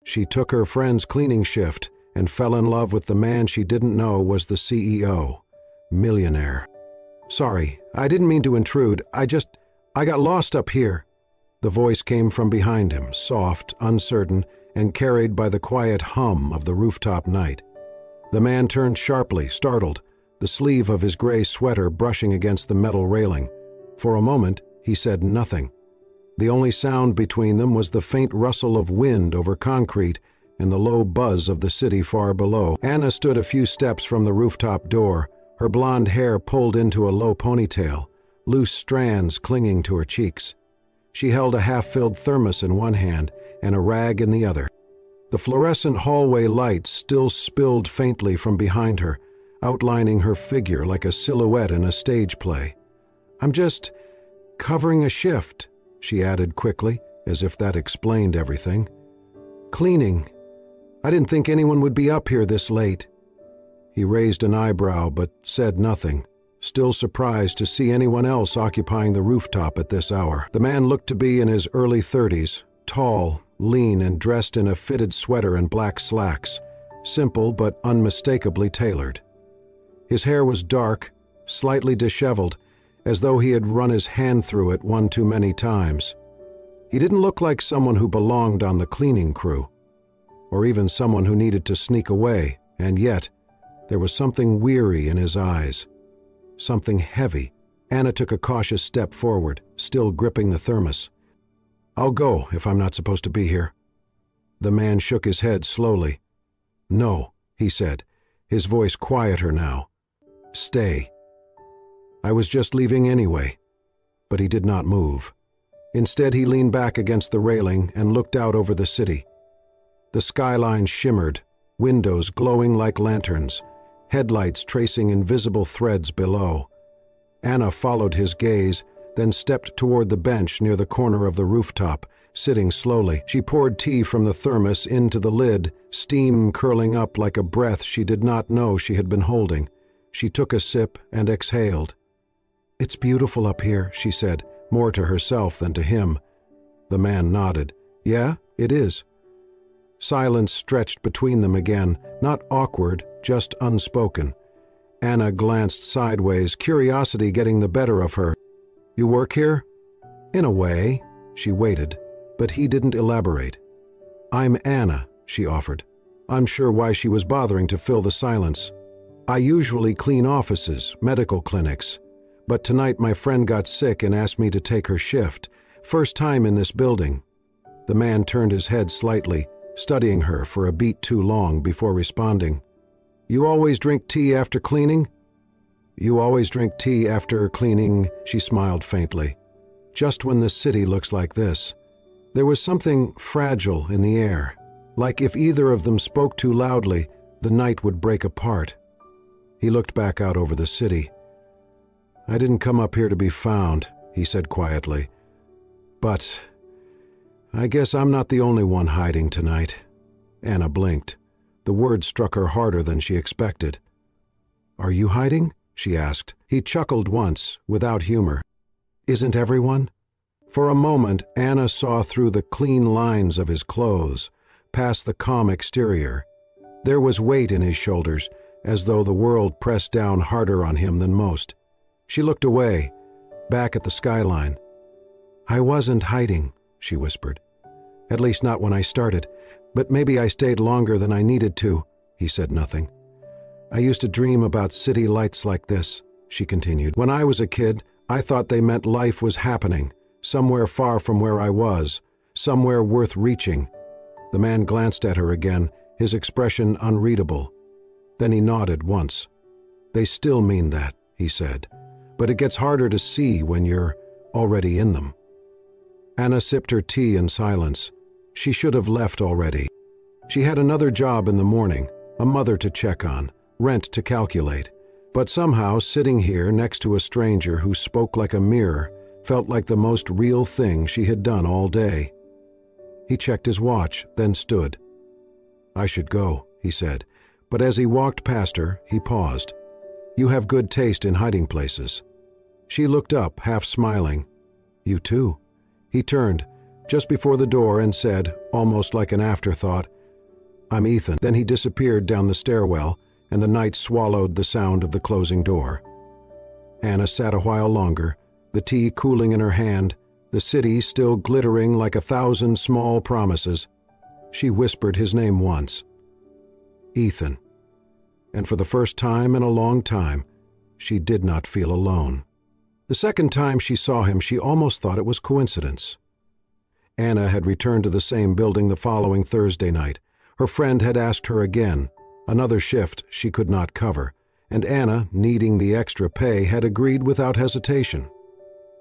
She took her friend's cleaning shift and fell in love with the man she didn't know was the CEO. Millionaire. "Sorry, I didn't mean to intrude. I got lost up here." The voice came from behind him, soft, uncertain, and carried by the quiet hum of the rooftop night. The man turned sharply, startled, the sleeve of his gray sweater brushing against the metal railing. For a moment, he said nothing. The only sound between them was the faint rustle of wind over concrete and the low buzz of the city far below. Anna stood a few steps from the rooftop door, her blonde hair pulled into a low ponytail, loose strands clinging to her cheeks. She held a half-filled thermos in one hand and a rag in the other. The fluorescent hallway lights still spilled faintly from behind her, outlining her figure like a silhouette in a stage play. "I'm just covering a shift," she added quickly, as if that explained everything. "Cleaning. I didn't think anyone would be up here this late." He raised an eyebrow but said nothing, still surprised to see anyone else occupying the rooftop at this hour. The man looked to be in his early 30s, tall, lean, and dressed in a fitted sweater and black slacks, simple but unmistakably tailored. His hair was dark, slightly disheveled, as though he had run his hand through it one too many times. He didn't look like someone who belonged on the cleaning crew, or even someone who needed to sneak away, and yet there was something weary in his eyes, something heavy. Anna took a cautious step forward, still gripping the thermos. "I'll go if I'm not supposed to be here." The man shook his head slowly. "No," he said, his voice quieter now. "Stay." "I was just leaving anyway." But he did not move. Instead, he leaned back against the railing and looked out over the city. The skyline shimmered, windows glowing like lanterns, headlights tracing invisible threads below. Anna followed his gaze, then stepped toward the bench near the corner of the rooftop, sitting slowly. She poured tea from the thermos into the lid, steam curling up like a breath she did not know she had been holding. She took a sip and exhaled. "It's beautiful up here," she said, more to herself than to him. The man nodded. "Yeah, it is." Silence stretched between them again, not awkward, just unspoken. Anna glanced sideways, curiosity getting the better of her. "You work here?" "In a way." She waited, but he didn't elaborate. "I'm Anna," she offered, unsure why she was bothering to fill the silence. "I usually clean offices, medical clinics, but tonight my friend got sick and asked me to take her shift. First time in this building." The man turned his head slightly, studying her for a beat too long before responding. "You always drink tea after cleaning?" "You always drink tea after cleaning," she smiled faintly. "Just when the city looks like this." There was something fragile in the air, like if either of them spoke too loudly, the night would break apart. He looked back out over the city. "I didn't come up here to be found," he said quietly. "But I guess I'm not the only one hiding tonight." Anna blinked. The word struck her harder than she expected. "Are you hiding?" she asked. He chuckled once, without humor. "Isn't everyone?" For a moment, Anna saw through the clean lines of his clothes, past the calm exterior. There was weight in his shoulders, as though the world pressed down harder on him than most. She looked away, back at the skyline. "I wasn't hiding," she whispered. "At least not when I started, but maybe I stayed longer than I needed to." He said nothing. "I used to dream about city lights like this," she continued. "When I was a kid, I thought they meant life was happening, somewhere far from where I was, somewhere worth reaching." The man glanced at her again, his expression unreadable. Then he nodded once. "They still mean that," he said, "but it gets harder to see when you're already in them." Anna sipped her tea in silence. She should have left already. She had another job in the morning, a mother to check on, rent to calculate. But somehow, sitting here next to a stranger who spoke like a mirror felt like the most real thing she had done all day. He checked his watch, then stood. "I should go," he said, but as he walked past her, he paused. "You have good taste in hiding places." She looked up, half smiling. "You too." He turned, just before the door, and said, almost like an afterthought, "I'm Ethan." Then he disappeared down the stairwell, and the night swallowed the sound of the closing door. Anna sat a while longer, the tea cooling in her hand, the city still glittering like 1,000 small promises. She whispered his name once. Ethan. And for the first time in a long time, she did not feel alone. The second time she saw him, she almost thought it was coincidence. Anna had returned to the same building the following Thursday night. Her friend had asked her again, another shift she could not cover, and Anna, needing the extra pay, had agreed without hesitation.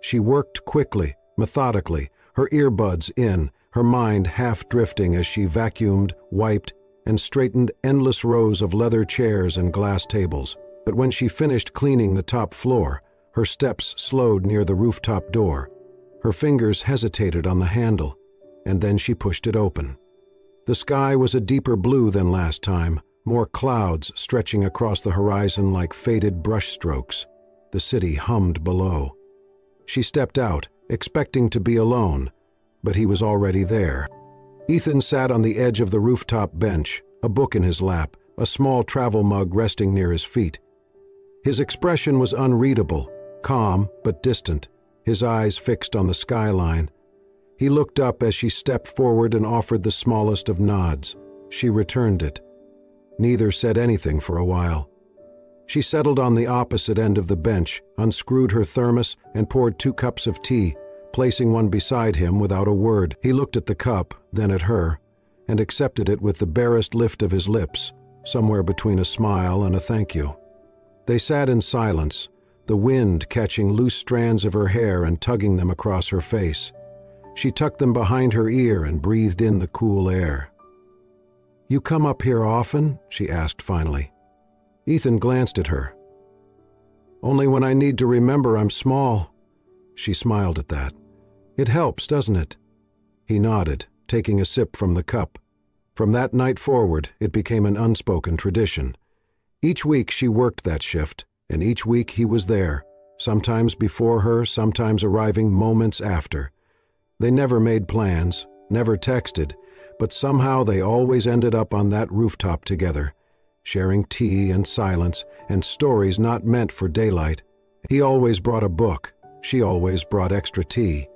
She worked quickly, methodically, her earbuds in, her mind half drifting as she vacuumed, wiped, and straightened endless rows of leather chairs and glass tables. But when she finished cleaning the top floor, her steps slowed near the rooftop door. Her fingers hesitated on the handle, and then she pushed it open. The sky was a deeper blue than last time, more clouds stretching across the horizon like faded brushstrokes. The city hummed below. She stepped out, expecting to be alone, but he was already there. Ethan sat on the edge of the rooftop bench, a book in his lap, a small travel mug resting near his feet. His expression was unreadable, calm but distant, his eyes fixed on the skyline. He looked up as she stepped forward and offered the smallest of nods. She returned it. Neither said anything for a while. She settled on the opposite end of the bench, unscrewed her thermos, and poured 2 cups of tea, placing one beside him without a word. He looked at the cup, then at her, and accepted it with the barest lift of his lips, somewhere between a smile and a thank you. They sat in silence, the wind catching loose strands of her hair and tugging them across her face. She tucked them behind her ear and breathed in the cool air. "You come up here often?" she asked finally. Ethan glanced at her. "Only when I need to remember I'm small." She smiled at that. "It helps, doesn't it?" He nodded, taking a sip from the cup. From that night forward, it became an unspoken tradition. Each week she worked that shift, and each week he was there, sometimes before her, sometimes arriving moments after. They never made plans, never texted, but somehow they always ended up on that rooftop together, sharing tea and silence and stories not meant for daylight. He always brought a book, she always brought extra tea.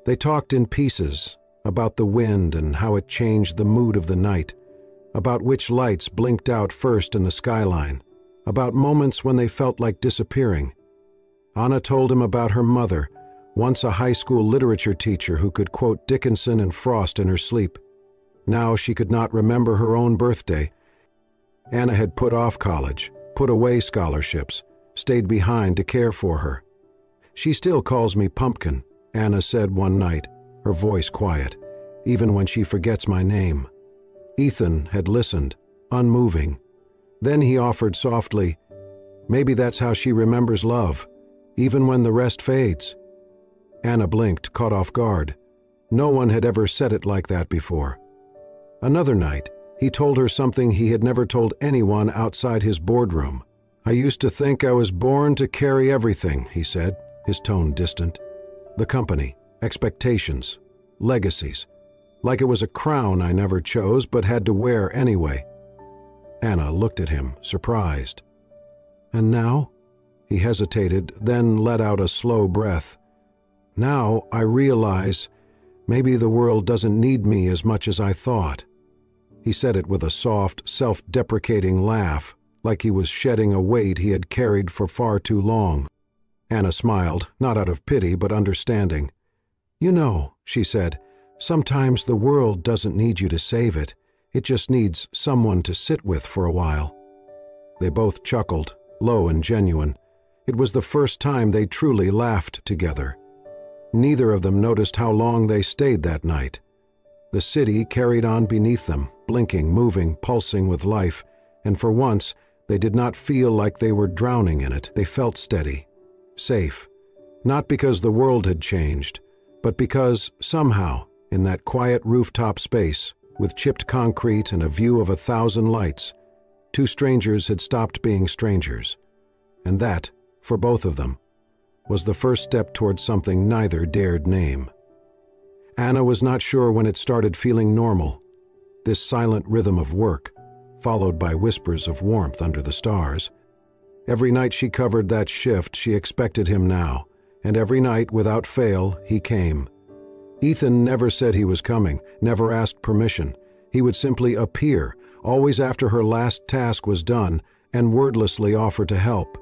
They talked in pieces, about the wind and how it changed the mood of the night, about which lights blinked out first in the skyline, about moments when they felt like disappearing. Anna told him about her mother, once a high school literature teacher who could quote Dickinson and Frost in her sleep. Now she could not remember her own birthday. Anna had put off college, put away scholarships, stayed behind to care for her. "She still calls me Pumpkin," Anna said one night, her voice quiet, "even when she forgets my name." Ethan had listened, unmoving. Then he offered softly, "Maybe that's how she remembers love, even when the rest fades." Anna blinked, caught off guard. No one had ever said it like that before. Another night, he told her something he had never told anyone outside his boardroom. "I used to think I was born to carry everything," he said, his tone distant. "The company, expectations, legacies. Like it was a crown I never chose but had to wear anyway." Anna looked at him, surprised. "And now?" He hesitated, then let out a slow breath. "Now I realize maybe the world doesn't need me as much as I thought." He said it with a soft, self-deprecating laugh, like he was shedding a weight he had carried for far too long. Anna smiled, not out of pity but understanding. "You know," she said, "sometimes the world doesn't need you to save it. It just needs someone to sit with for a while." They both chuckled, low and genuine. It was the first time they truly laughed together. Neither of them noticed how long they stayed that night. The city carried on beneath them, blinking, moving, pulsing with life, and for once they did not feel like they were drowning in it. They felt steady, safe, not because the world had changed, but because, somehow, in that quiet rooftop space, with chipped concrete and a view of 1,000 lights, 2 strangers had stopped being strangers. And that, for both of them, was the first step towards something neither dared name. Anna was not sure when it started feeling normal. this silent rhythm of work, followed by whispers of warmth under the stars. Every night she covered that shift, she expected him now, and every night, without fail, he came. Ethan never said he was coming, never asked permission. He would simply appear, always after her last task was done, and wordlessly offer to help.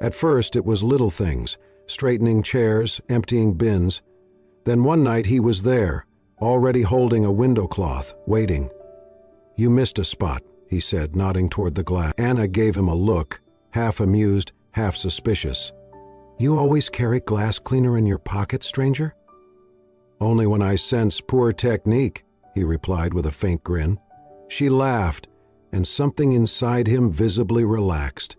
At first it was little things, straightening chairs, emptying bins. Then one night he was there, already holding a window cloth, waiting. "You missed a spot," he said, nodding toward the glass. Anna gave him a look, half amused, half suspicious. "You always carry glass cleaner in your pocket, stranger?" "Only when I sense poor technique," he replied with a faint grin. She laughed, and something inside him visibly relaxed.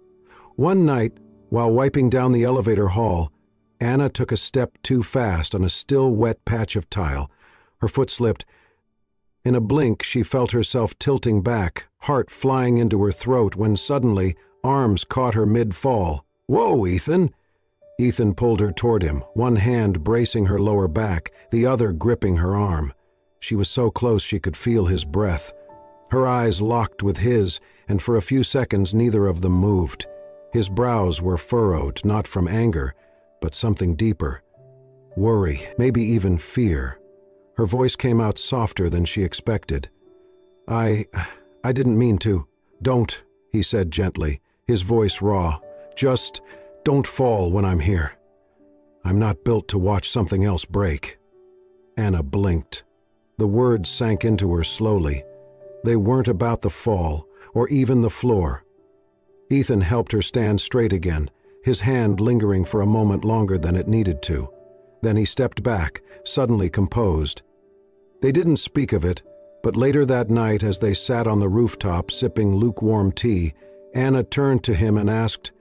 One night, while wiping down the elevator hall, Anna took a step too fast on a still wet patch of tile. Her foot slipped. In a blink, she felt herself tilting back, heart flying into her throat, when suddenly arms caught her mid-fall. "Whoa, Ethan!" Ethan pulled her toward him, one hand bracing her lower back, the other gripping her arm. She was so close she could feel his breath. Her eyes locked with his, and for a few seconds neither of them moved. His brows were furrowed, not from anger, but something deeper. Worry, maybe even fear. Her voice came out softer than she expected. I didn't mean to." "Don't," he said gently, his voice raw. "Just don't fall when I'm here. I'm not built to watch something else break." Anna blinked. The words sank into her slowly. They weren't about the fall, or even the floor. Ethan helped her stand straight again, his hand lingering for a moment longer than it needed to. Then he stepped back, suddenly composed. They didn't speak of it, but later that night, as they sat on the rooftop sipping lukewarm tea, Anna turned to him and asked,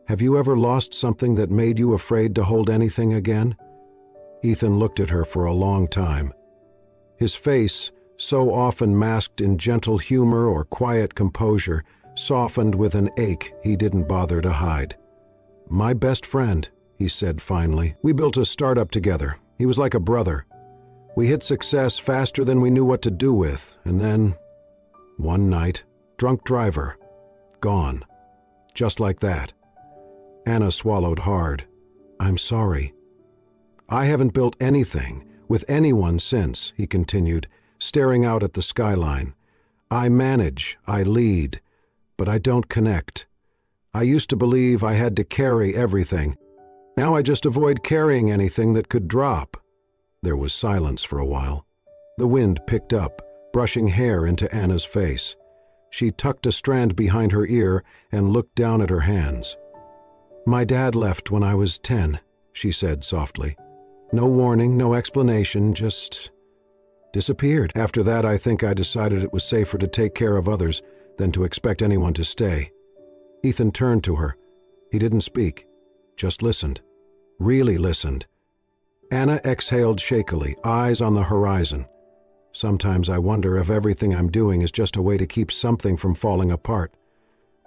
"Have you ever lost something that made you afraid to hold anything again?" Ethan looked at her for a long time. His face, so often masked in gentle humor or quiet composure, softened with an ache he didn't bother to hide. "My best friend," he said finally. "We built a startup together. He was like a brother. We hit success faster than we knew what to do with, and then, one night, drunk driver, gone. Just like that." Anna swallowed hard. "I'm sorry." "I haven't built anything with anyone since," he continued, staring out at the skyline. "I manage, I lead, but I don't connect. I used to believe I had to carry everything. Now I just avoid carrying anything that could drop." There was silence for a while. The wind picked up, brushing hair into Anna's face. She tucked a strand behind her ear and looked down at her hands. "My dad left when I was 10, she said softly. "No warning, no explanation, just disappeared. After that, I think I decided it was safer to take care of others than to expect anyone to stay." Ethan turned to her. He didn't speak, just listened. Really listened. Anna exhaled shakily, eyes on the horizon. "Sometimes I wonder if everything I'm doing is just a way to keep something from falling apart.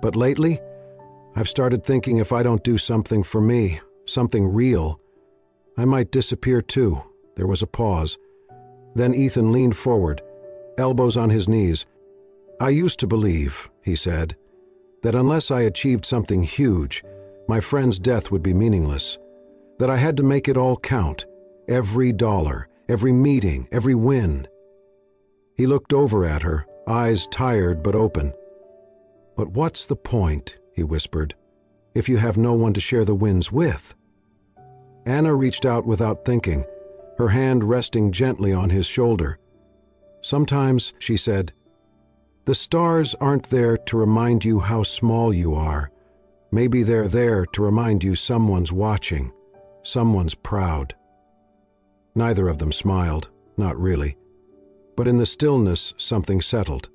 But lately, I've started thinking if I don't do something for me, something real, I might disappear too." There was a pause. Then Ethan leaned forward, elbows on his knees. "I used to believe," he said, "that unless I achieved something huge, my friend's death would be meaningless. That I had to make it all count. Every dollar, every meeting, every win." He looked over at her, eyes tired but open. "But what's the point," he whispered, "if you have no one to share the wins with?" Anna reached out without thinking, her hand resting gently on his shoulder. "Sometimes," she said, "the stars aren't there to remind you how small you are. Maybe they're there to remind you someone's watching, someone's proud." Neither of them smiled, not really. But in the stillness, something settled.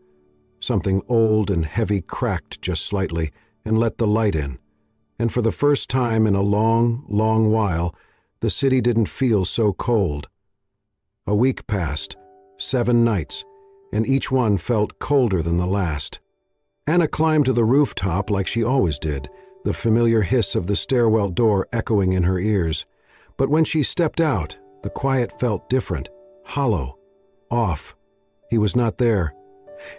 Something old and heavy cracked just slightly and let the light in. And for the first time in a long, long while, the city didn't feel so cold. A week passed, 7 nights, and each one felt colder than the last. Anna climbed to the rooftop like she always did, the familiar hiss of the stairwell door echoing in her ears. But when she stepped out, the quiet felt different, hollow, off. He was not there,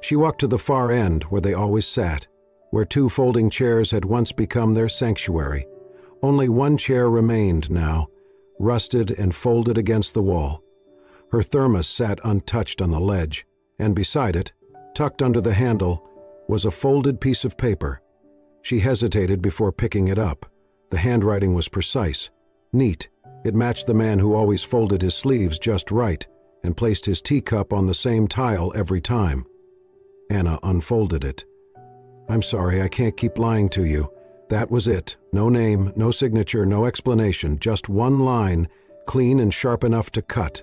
She walked to the far end where they always sat, where two folding chairs had once become their sanctuary. Only one chair remained now, rusted and folded against the wall. Her thermos sat untouched on the ledge, and beside it, tucked under the handle, was a folded piece of paper. She hesitated before picking it up. The handwriting was precise, neat. It matched the man who always folded his sleeves just right and placed his teacup on the same tile every time. Anna unfolded it. "I'm sorry, I can't keep lying to you." That was it. No name, no signature, no explanation, just one line, clean and sharp enough to cut.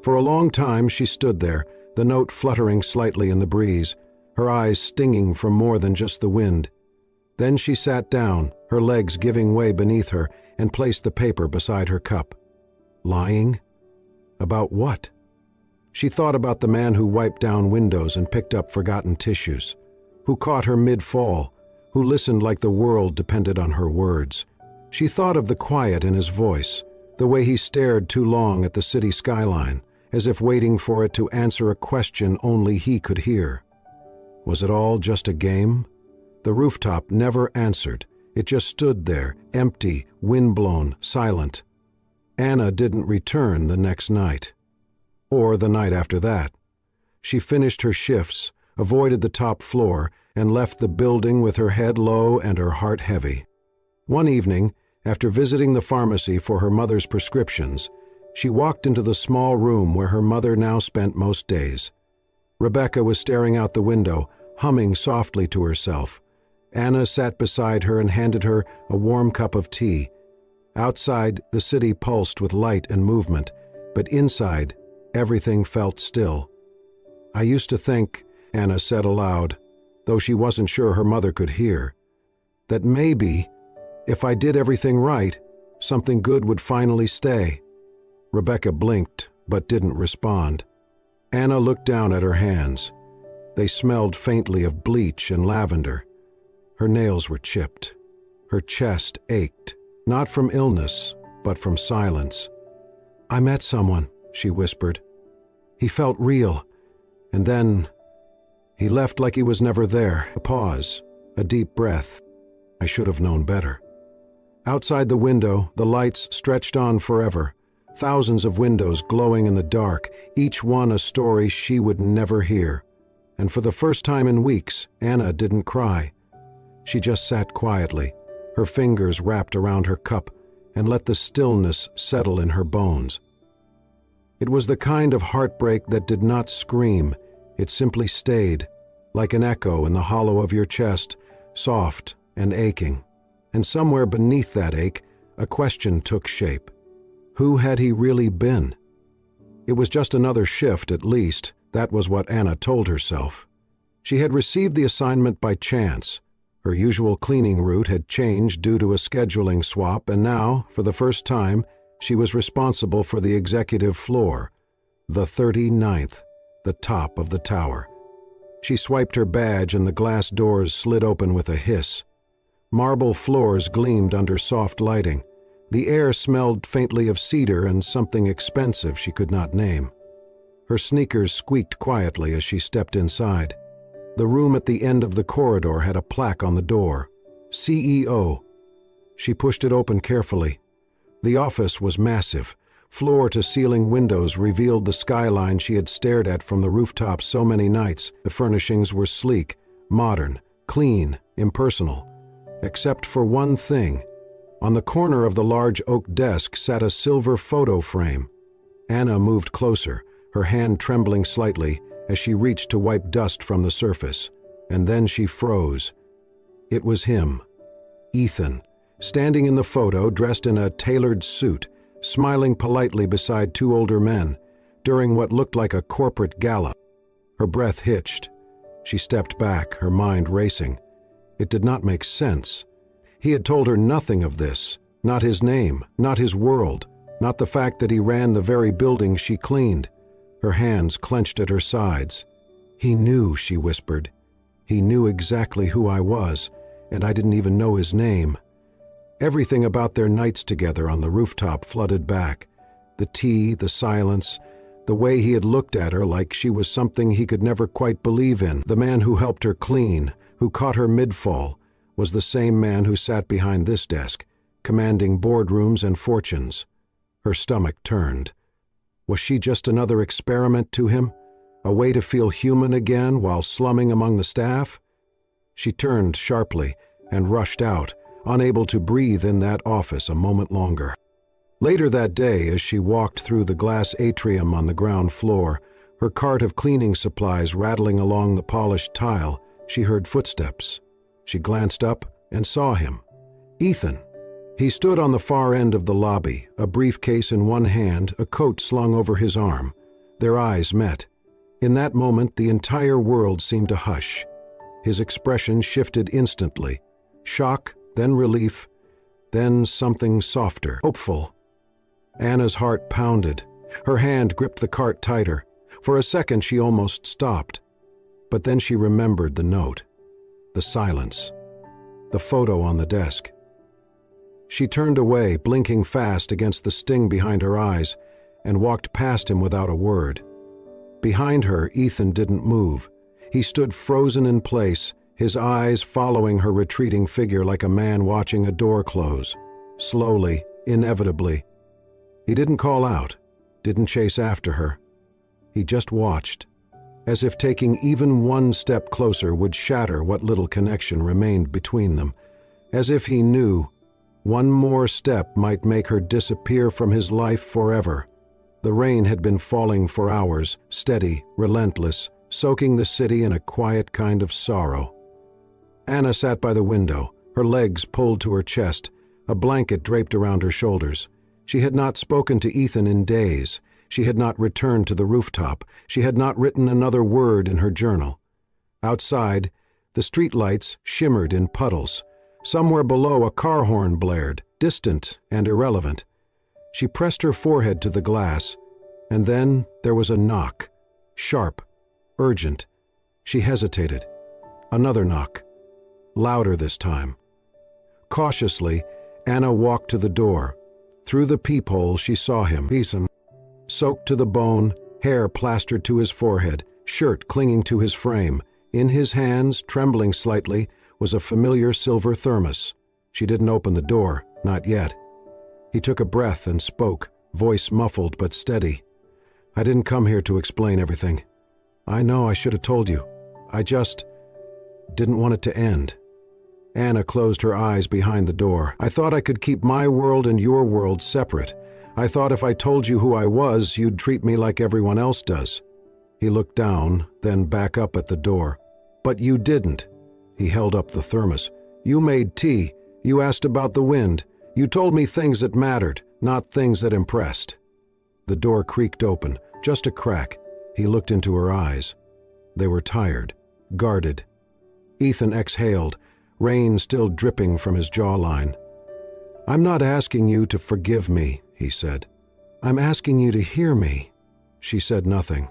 For a long time she stood there, the note fluttering slightly in the breeze, her eyes stinging from more than just the wind. Then she sat down, her legs giving way beneath her, and placed the paper beside her cup. Lying? About what? She thought about the man who wiped down windows and picked up forgotten tissues, who caught her mid-fall, who listened like the world depended on her words. She thought of the quiet in his voice, the way he stared too long at the city skyline, as if waiting for it to answer a question only he could hear. Was it all just a game? The rooftop never answered. It just stood there, empty, windblown, silent. Anna didn't return the next night. Or the night after that. She finished her shifts, avoided the top floor, and left the building with her head low and her heart heavy. One evening, after visiting the pharmacy for her mother's prescriptions, she walked into the small room where her mother now spent most days. Rebecca was staring out the window, humming softly to herself. Anna sat beside her and handed her a warm cup of tea. Outside, the city pulsed with light and movement, but inside, everything felt still. "I used to think," Anna said aloud, though she wasn't sure her mother could hear, "that maybe, if I did everything right, something good would finally stay." Rebecca blinked, but didn't respond. Anna looked down at her hands. They smelled faintly of bleach and lavender. Her nails were chipped. Her chest ached, not from illness, but from silence. "I met someone," she whispered. "He felt real, and then he left like he was never there." A pause, a deep breath. I should have known better. Outside the window, the lights stretched on forever. Thousands of windows glowing in the dark, each one a story she would never hear. And for the first time in weeks, Anna didn't cry. She just sat quietly, her fingers wrapped around her cup, and let the stillness settle in her bones. It was the kind of heartbreak that did not scream. It simply stayed, like an echo in the hollow of your chest, soft and aching. And somewhere beneath that ache, a question took shape. Who had he really been? It was just another shift, at least. That was what Anna told herself. She had received the assignment by chance. Her usual cleaning route had changed due to a scheduling swap, and now, for the first time, she was responsible for the executive floor, the 39th, the top of the tower. She swiped her badge and the glass doors slid open with a hiss. Marble floors gleamed under soft lighting. The air smelled faintly of cedar and something expensive she could not name. Her sneakers squeaked quietly as she stepped inside. The room at the end of the corridor had a plaque on the door, CEO. She pushed it open carefully. The office was massive. Floor-to-ceiling windows revealed the skyline she had stared at from the rooftop so many nights. The furnishings were sleek, modern, clean, impersonal. Except for one thing. On the corner of the large oak desk sat a silver photo frame. Anna moved closer, her hand trembling slightly as she reached to wipe dust from the surface, and then she froze. It was him, Ethan, standing in the photo dressed in a tailored suit, smiling politely beside two older men, during what looked like a corporate gala. Her breath hitched. She stepped back, her mind racing. It did not make sense. He had told her nothing of this, not his name, not his world, not the fact that he ran the very building she cleaned. Her hands clenched at her sides. "He knew," she whispered. "He knew exactly who I was, and I didn't even know his name." Everything about their nights together on the rooftop flooded back. The tea, the silence, The way he had looked at her like she was something he could never quite believe in. The man who helped her clean, who caught her mid-fall, was the same man who sat behind this desk, commanding boardrooms and fortunes. Her stomach turned. Was she just another experiment to him? A way to feel human again while slumming among the staff? She turned sharply and rushed out, unable to breathe in that office a moment longer. Later that day, as she walked through the glass atrium on the ground floor, her cart of cleaning supplies rattling along the polished tile, she heard footsteps. She glanced up and saw him. Ethan. He stood on the far end of the lobby, a briefcase in one hand, a coat slung over his arm. Their eyes met. In that moment, the entire world seemed to hush. His expression shifted instantly. Shock, then relief, then something softer, hopeful. Anna's heart pounded. Her hand gripped the cart tighter. For a second, she almost stopped. But then she remembered the note, the silence, the photo on the desk. She turned away, blinking fast against the sting behind her eyes, and walked past him without a word. Behind her, Ethan didn't move. He stood frozen in place, his eyes following her retreating figure like a man watching a door close. Slowly, inevitably. He didn't call out, didn't chase after her. He just watched, as if taking even one step closer would shatter what little connection remained between them, as if he knew one more step might make her disappear from his life forever. The rain had been falling for hours, steady, relentless, soaking the city in a quiet kind of sorrow. Anna sat by the window, her legs pulled to her chest, a blanket draped around her shoulders. She had not spoken to Ethan in days. She had not returned to the rooftop. She had not written another word in her journal. Outside, the streetlights shimmered in puddles. Somewhere below, a car horn blared, distant and irrelevant. She pressed her forehead to the glass, and then there was a knock. Sharp, urgent. She hesitated. Another knock. Louder this time. Cautiously, Anna walked to the door. Through the peephole, she saw him, Ethan, soaked to the bone, hair plastered to his forehead, shirt clinging to his frame. In his hands, trembling slightly, was a familiar silver thermos. She didn't open the door, not yet. He took a breath and spoke, voice muffled but steady. I didn't come here to explain everything. I know I should have told you. I just didn't want it to end. Anna closed her eyes behind the door. I thought I could keep my world and your world separate. I thought if I told you who I was, you'd treat me like everyone else does. He looked down, then back up at the door. But you didn't. He held up the thermos. You made tea. You asked about the wind. You told me things that mattered, not things that impressed. The door creaked open, just a crack. He looked into her eyes. They were tired, guarded. Ethan exhaled, rain still dripping from his jawline. I'm not asking you to forgive me, he said. I'm asking you to hear me. She said nothing.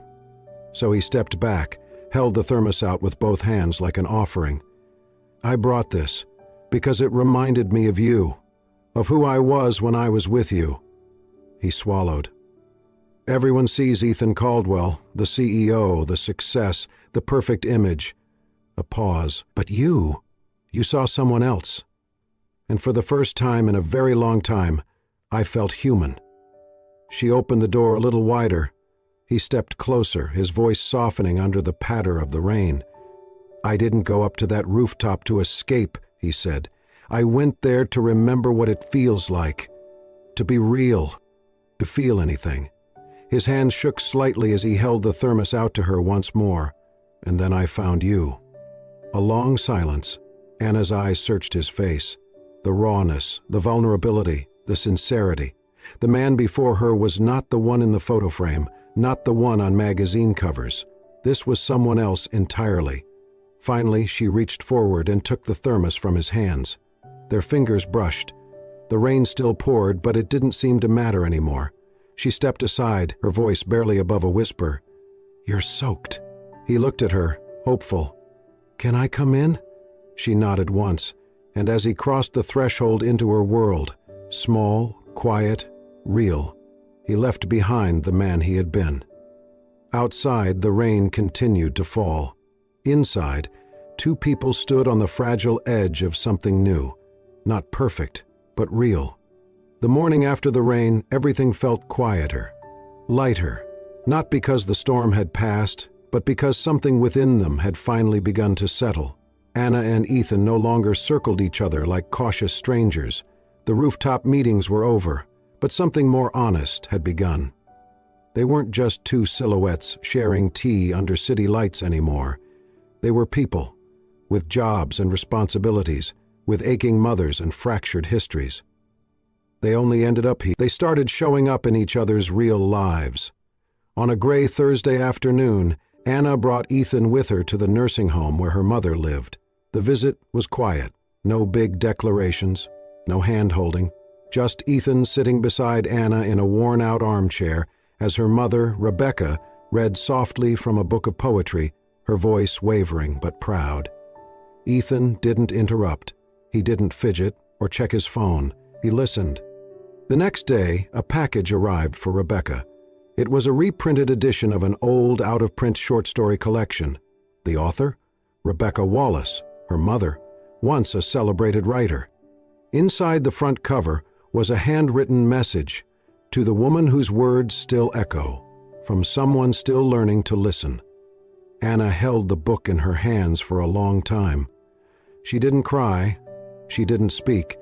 So he stepped back, held the thermos out with both hands like an offering. I brought this because it reminded me of you, of who I was when I was with you. He swallowed. Everyone sees Ethan Caldwell, the CEO, the success, the perfect image. A pause. But you saw someone else. And for the first time in a very long time, I felt human. She opened the door a little wider. He stepped closer, his voice softening under the patter of the rain. I didn't go up to that rooftop to escape, he said. I went there to remember what it feels like. To be real. To feel anything. His hand shook slightly as he held the thermos out to her once more. And then I found you. A long silence. Anna's eyes searched his face. The rawness, the vulnerability, the sincerity. The man before her was not the one in the photo frame, not the one on magazine covers. This was someone else entirely. Finally, she reached forward and took the thermos from his hands. Their fingers brushed. The rain still poured, but it didn't seem to matter anymore. She stepped aside, her voice barely above a whisper. You're soaked. He looked at her, hopeful. Can I come in? She nodded once, and as he crossed the threshold into her world, small, quiet, real, he left behind the man he had been. Outside, the rain continued to fall. Inside, two people stood on the fragile edge of something new. Not perfect, but real. The morning after the rain, everything felt quieter, lighter, not because the storm had passed, but because something within them had finally begun to settle. Anna and Ethan no longer circled each other like cautious strangers. The rooftop meetings were over, but something more honest had begun. They weren't just two silhouettes sharing tea under city lights anymore. They were people, with jobs and responsibilities, with aching mothers and fractured histories. They only ended up here. They started showing up in each other's real lives. On a gray Thursday afternoon, Anna brought Ethan with her to the nursing home where her mother lived. The visit was quiet. No big declarations, no hand-holding, just Ethan sitting beside Anna in a worn-out armchair as her mother, Rebecca, read softly from a book of poetry, her voice wavering but proud. Ethan didn't interrupt. He didn't fidget or check his phone. He listened. The next day, a package arrived for Rebecca. It was a reprinted edition of an old, out-of-print short story collection. The author? Rebecca Wallace, her mother, once a celebrated writer. Inside the front cover was a handwritten message to the woman whose words still echo, from someone still learning to listen. Anna held the book in her hands for a long time. She didn't cry. She didn't speak.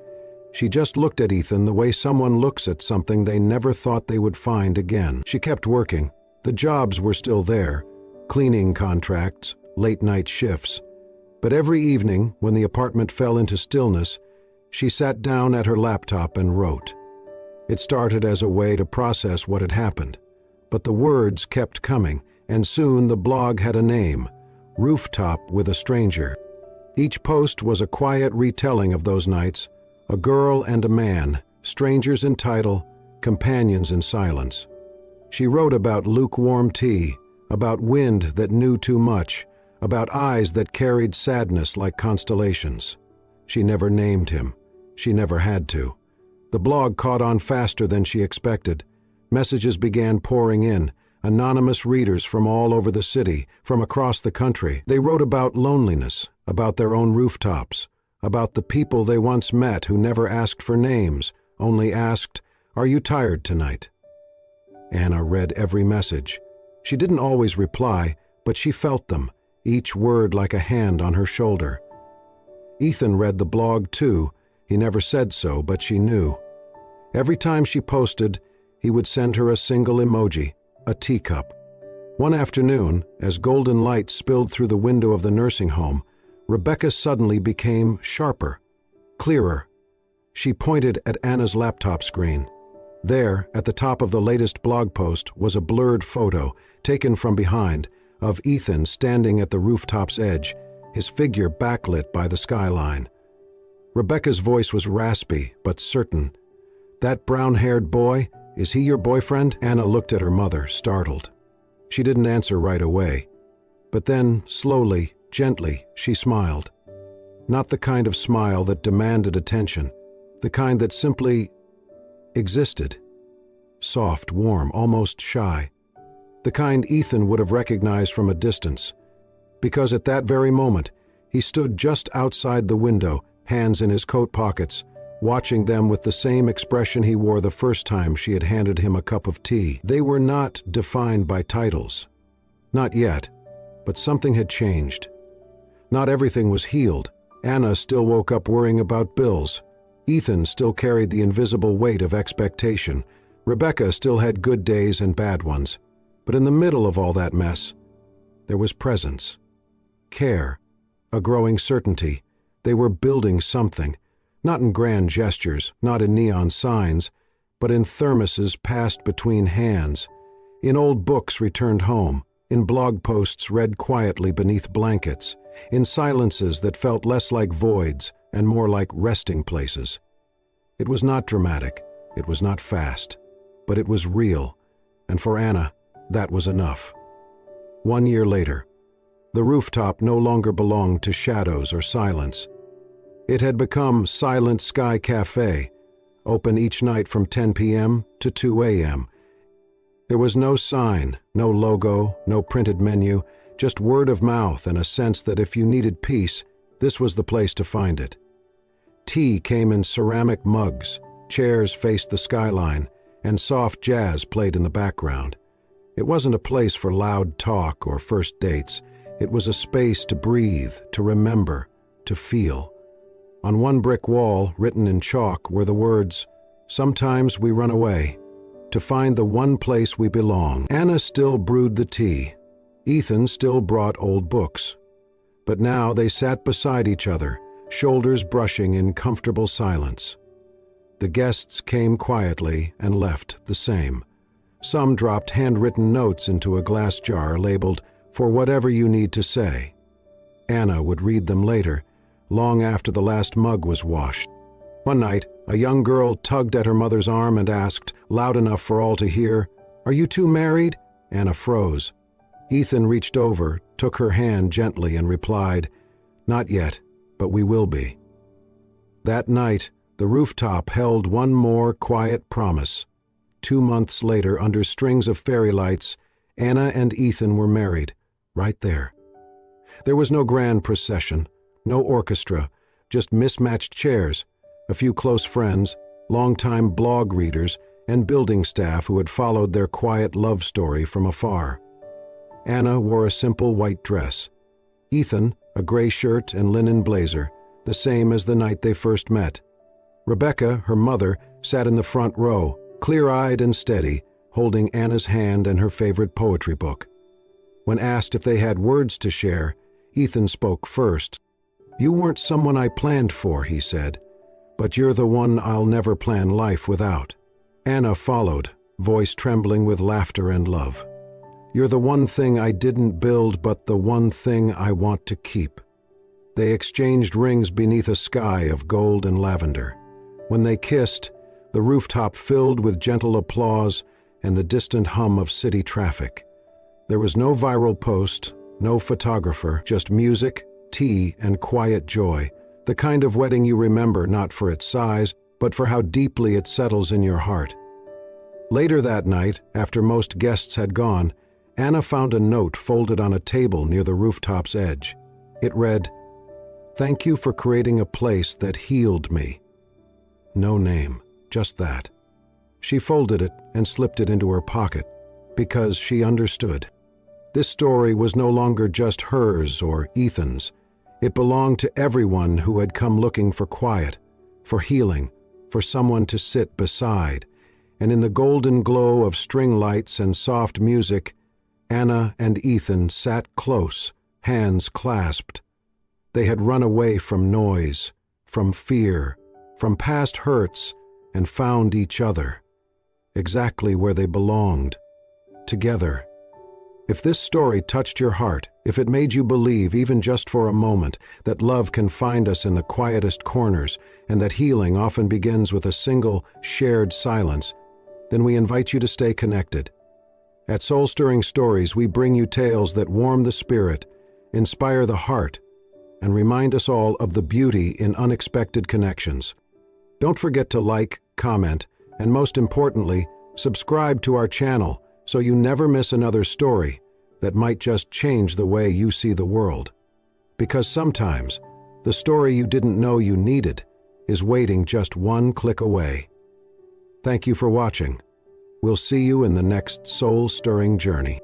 She just looked at Ethan the way someone looks at something they never thought they would find again. She kept working. The jobs were still there, cleaning contracts, late-night shifts. But every evening, when the apartment fell into stillness, she sat down at her laptop and wrote. It started as a way to process what had happened, but the words kept coming, and soon the blog had a name, Rooftop with a Stranger. Each post was a quiet retelling of those nights, a girl and a man, strangers in title, companions in silence. She wrote about lukewarm tea, about wind that knew too much, about eyes that carried sadness like constellations. She never named him. She never had to. The blog caught on faster than she expected. Messages began pouring in, anonymous readers from all over the city, from across the country. They wrote about loneliness, about their own rooftops, about the people they once met who never asked for names, only asked, "Are you tired tonight?" Anna read every message. She didn't always reply, but she felt them, each word like a hand on her shoulder. Ethan read the blog too. He never said so, but she knew. Every time she posted, he would send her a single emoji, a teacup. One afternoon, as golden light spilled through the window of the nursing home, Rebecca suddenly became sharper, clearer. She pointed at Anna's laptop screen. There, at the top of the latest blog post, was a blurred photo, taken from behind, of Ethan standing at the rooftop's edge, his figure backlit by the skyline. Rebecca's voice was raspy, but certain. "That brown-haired boy, is he your boyfriend?" Anna looked at her mother, startled. She didn't answer right away. But then, slowly, gently, she smiled. Not the kind of smile that demanded attention, the kind that simply existed. Soft, warm, almost shy. The kind Ethan would have recognized from a distance. Because at that very moment, he stood just outside the window, hands in his coat pockets, watching them with the same expression he wore the first time she had handed him a cup of tea. They were not defined by titles. Not yet, but something had changed. Not everything was healed. Anna still woke up worrying about bills. Ethan still carried the invisible weight of expectation. Rebecca still had good days and bad ones. But in the middle of all that mess, there was presence, care, a growing certainty. They were building something, not in grand gestures, not in neon signs, but in thermoses passed between hands, in old books returned home, in blog posts read quietly beneath blankets, in silences that felt less like voids and more like resting places. It was not dramatic, it was not fast, but it was real, and for Anna, that was enough. 1 year later, the rooftop no longer belonged to shadows or silence. It had become Silent Sky Cafe, open each night from 10 p.m. to 2 a.m. There was no sign, no logo, no printed menu, just word of mouth and a sense that if you needed peace, this was the place to find it. Tea came in ceramic mugs, chairs faced the skyline, and soft jazz played in the background. It wasn't a place for loud talk or first dates. It was a space to breathe, to remember, to feel. On one brick wall, written in chalk, were the words, "Sometimes we run away, to find the one place we belong." Anna still brewed the tea. Ethan still brought old books. But now they sat beside each other, shoulders brushing in comfortable silence. The guests came quietly and left the same. Some dropped handwritten notes into a glass jar labeled, "For whatever you need to say." Anna would read them later, long after the last mug was washed. One night, a young girl tugged at her mother's arm and asked, loud enough for all to hear, "Are you two married?" Anna froze. Ethan reached over, took her hand gently and replied, "Not yet, but we will be." That night, the rooftop held one more quiet promise. 2 months later, under strings of fairy lights, Anna and Ethan were married, right there. There was no grand procession, no orchestra, just mismatched chairs, a few close friends, longtime blog readers, and building staff who had followed their quiet love story from afar. Anna wore a simple white dress. Ethan, a gray shirt and linen blazer, the same as the night they first met. Rebecca, her mother, sat in the front row, clear-eyed and steady, holding Anna's hand and her favorite poetry book. When asked if they had words to share, Ethan spoke first. "You weren't someone I planned for," he said, "but you're the one I'll never plan life without." Anna followed, voice trembling with laughter and love. "You're the one thing I didn't build, but the one thing I want to keep." They exchanged rings beneath a sky of gold and lavender. When they kissed, the rooftop filled with gentle applause and the distant hum of city traffic. There was no viral post, no photographer, just music, tea, and quiet joy, the kind of wedding you remember not for its size, but for how deeply it settles in your heart. Later that night, after most guests had gone, Anna found a note folded on a table near the rooftop's edge. It read, "Thank you for creating a place that healed me." No name, just that. She folded it and slipped it into her pocket, because she understood. This story was no longer just hers or Ethan's. It belonged to everyone who had come looking for quiet, for healing, for someone to sit beside. And in the golden glow of string lights and soft music, Anna and Ethan sat close, hands clasped. They had run away from noise, from fear, from past hurts, and found each other, exactly where they belonged, together. If this story touched your heart, if it made you believe, even just for a moment, that love can find us in the quietest corners, and that healing often begins with a single, shared silence, then we invite you to stay connected. At Soul Stirring Stories, we bring you tales that warm the spirit, inspire the heart, and remind us all of the beauty in unexpected connections. Don't forget to like, comment, and most importantly, subscribe to our channel so you never miss another story that might just change the way you see the world. Because sometimes, the story you didn't know you needed is waiting just one click away. Thank you for watching. We'll see you in the next soul-stirring journey.